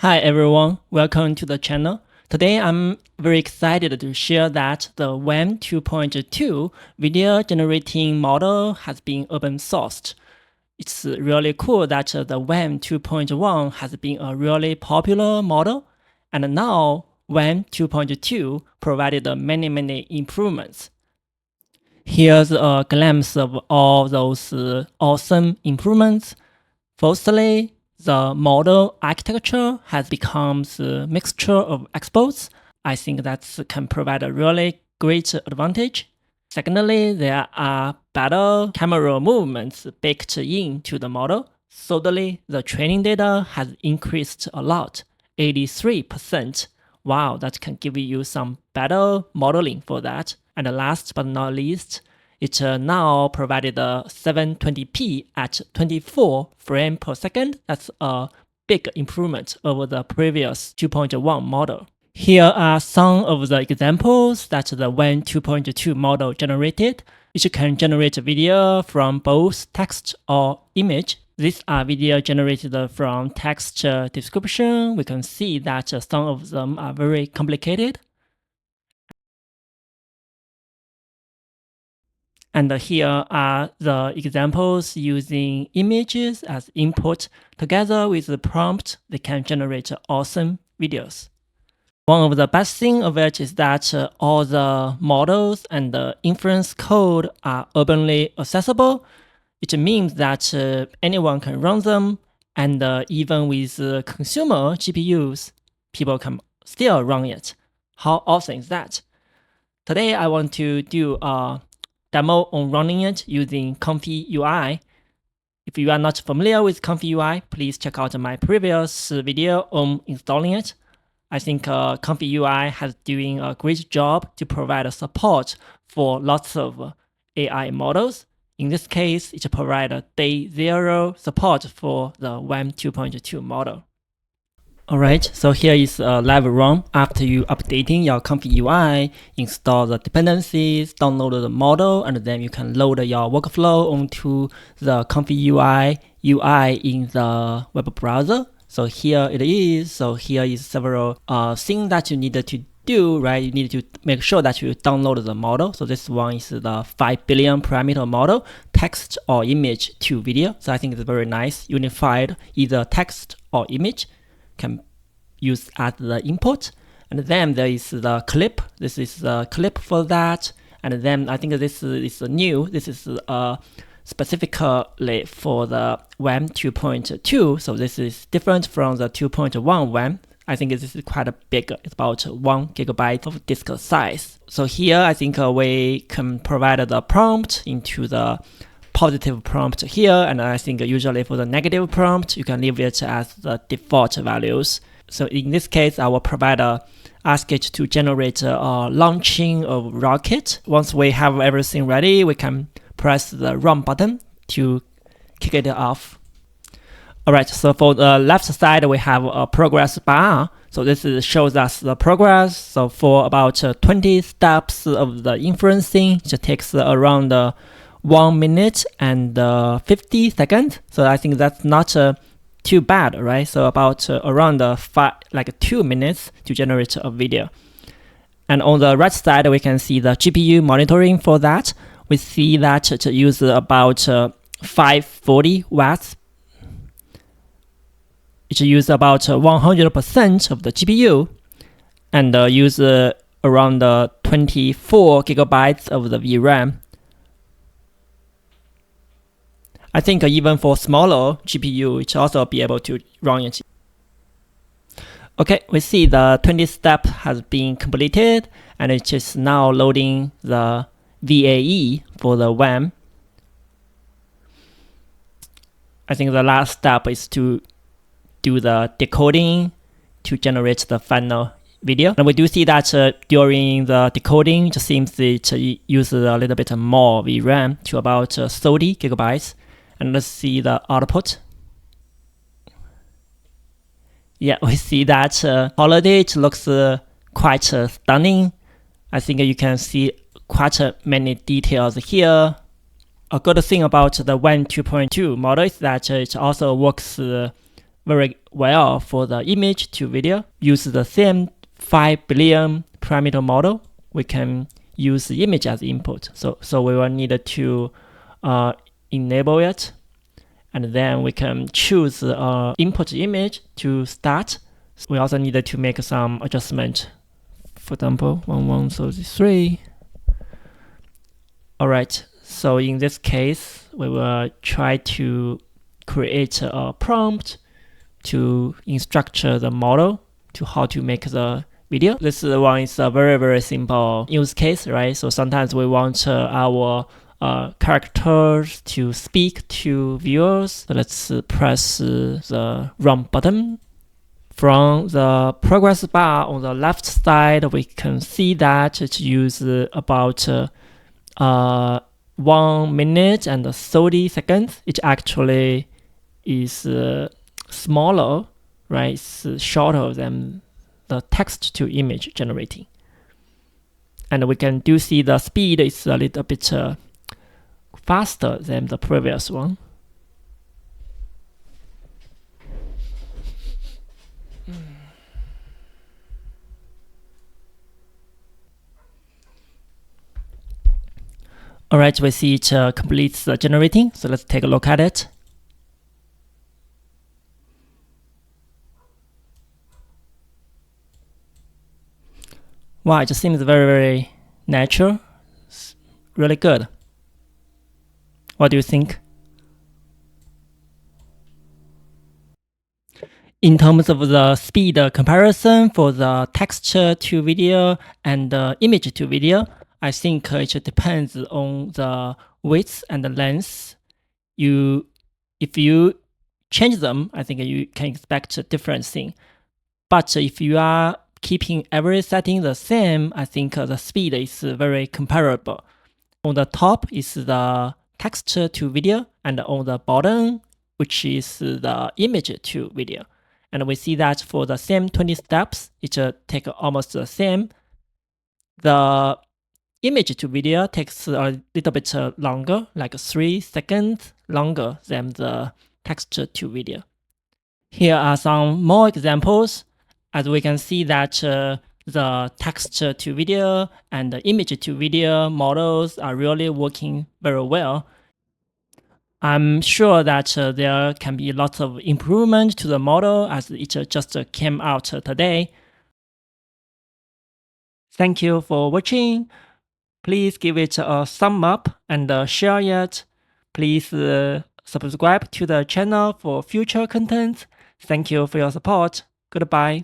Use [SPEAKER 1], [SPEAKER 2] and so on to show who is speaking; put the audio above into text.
[SPEAKER 1] Hi everyone, welcome to the channel. Today I'm very excited to share that the WAN 2.2 video generating model has been open sourced. It's really cool that the WAN 2.1 has been a really popular model, and now WAN 2.2 provided many improvements. Here's a glimpse of all those awesome improvements. Firstly, the model architecture has become a mixture of exports. I think that can provide a really great advantage. Secondly, there are better camera movements baked into the model. Thirdly, the training data has increased a lot, 83%. Wow, that can give you some better modeling for that. And last but not least, it now provided a 720p at 24 frames per second. That's a big improvement over the previous 2.1 model. Here are some of the examples that the WAN 2.2 model generated. It can generate video from both text or image. These are video generated from text description. We can see that some of them are very complicated. And here are the examples using images as input. Together with the prompt, they can generate awesome videos. One of the best things of it is that all the models and the inference code are openly accessible. It means that anyone can run them, and even with consumer GPUs, people can still run it. How awesome is that? Today, I want to do a demo on running it using ComfyUI. If you are not familiar with ComfyUI, please check out my previous video on installing it. I think ComfyUI has doing a great job to provide support for lots of AI models. In this case, it provides day 0 support for the WAN 2.2 model. Alright, so here is a live run. After you updating your ComfyUI, install the dependencies, download the model, and then you can load your workflow onto the ComfyUI UI in the web browser. So here it is. So here is several things that you need to do, right? You need to make sure that you download the model. So this one is the 5 billion parameter model, text or image to video. So I think it's very nice, unified, either text or image. Can use as the input, and then there is the clip. This is the clip for that, and then I think this is new. This is specifically for the WAN 2.2, so this is different from the 2.1 WAN. I think this is quite big. It's about 1 GB of disk size. So here I think we can provide the prompt into the positive prompt here, and I think usually for the negative prompt, you can leave it as the default values. So in this case, I will ask it to generate a launching of rocket. Once we have everything ready, we can press the run button to kick it off. Alright, so for the left side, we have a progress bar. So this shows us the progress. So for about 20 steps of the inferencing, it takes around 1 minute and 50 seconds. So I think that's not too bad, right? So about around 2 minutes to generate a video. And on the right side, we can see the GPU monitoring for that. We see that it uses about 540 watts. It uses about 100% of the GPU and uses around 24 gigabytes of the VRAM. I think even for smaller GPU, it also be able to run it. Okay, we see the 20 step has been completed, and it is now loading the VAE for the WAN. I think the last step is to do the decoding to generate the final video. And we do see that during the decoding, it seems it uses a little bit more VRAM to about 30 gigabytes. And let's see the output. Yeah, we see that quality looks quite stunning. I think you can see quite many details here. A good thing about the WAN 2.2 model is that it also works very well for the image to video. Use the same 5 billion parameter model. We can use the image as input. So we will need to enable it, and then we can choose input image to start. We also need to make some adjustment. For example, 1133. All right. So in this case, we will try to create a prompt to instruct the model to how to make the video. This one is a very, very simple use case, right? So sometimes we want our characters to speak to viewers. So let's press the run button. From the progress bar on the left side, we can see that it uses about 1 minute and 30 seconds. It actually is smaller, right? It's shorter than the text to image generating. And we can do see the speed is a little bit faster than the previous one. All right, we see it completes generating. So let's take a look at it. Wow, it just seems very, very natural. It's really good. What do you think? In terms of the speed comparison for the texture to video and image to video, I think it depends on the width and the length. If you change them, I think you can expect a different thing. But if you are keeping every setting the same, I think the speed is very comparable. On the top is the texture to video, and on the bottom, which is the image to video. And we see that for the same 20 steps, it takes almost the same. The image to video takes a little bit longer, like 3 seconds longer than the texture to video. Here are some more examples. As we can see that the texture to video and the image to video models are really working very well. I'm sure that there can be lots of improvement to the model as it just came out today. Thank you for watching. Please give it a thumb up and share it. Please subscribe to the channel for future content. Thank you for your support. Goodbye.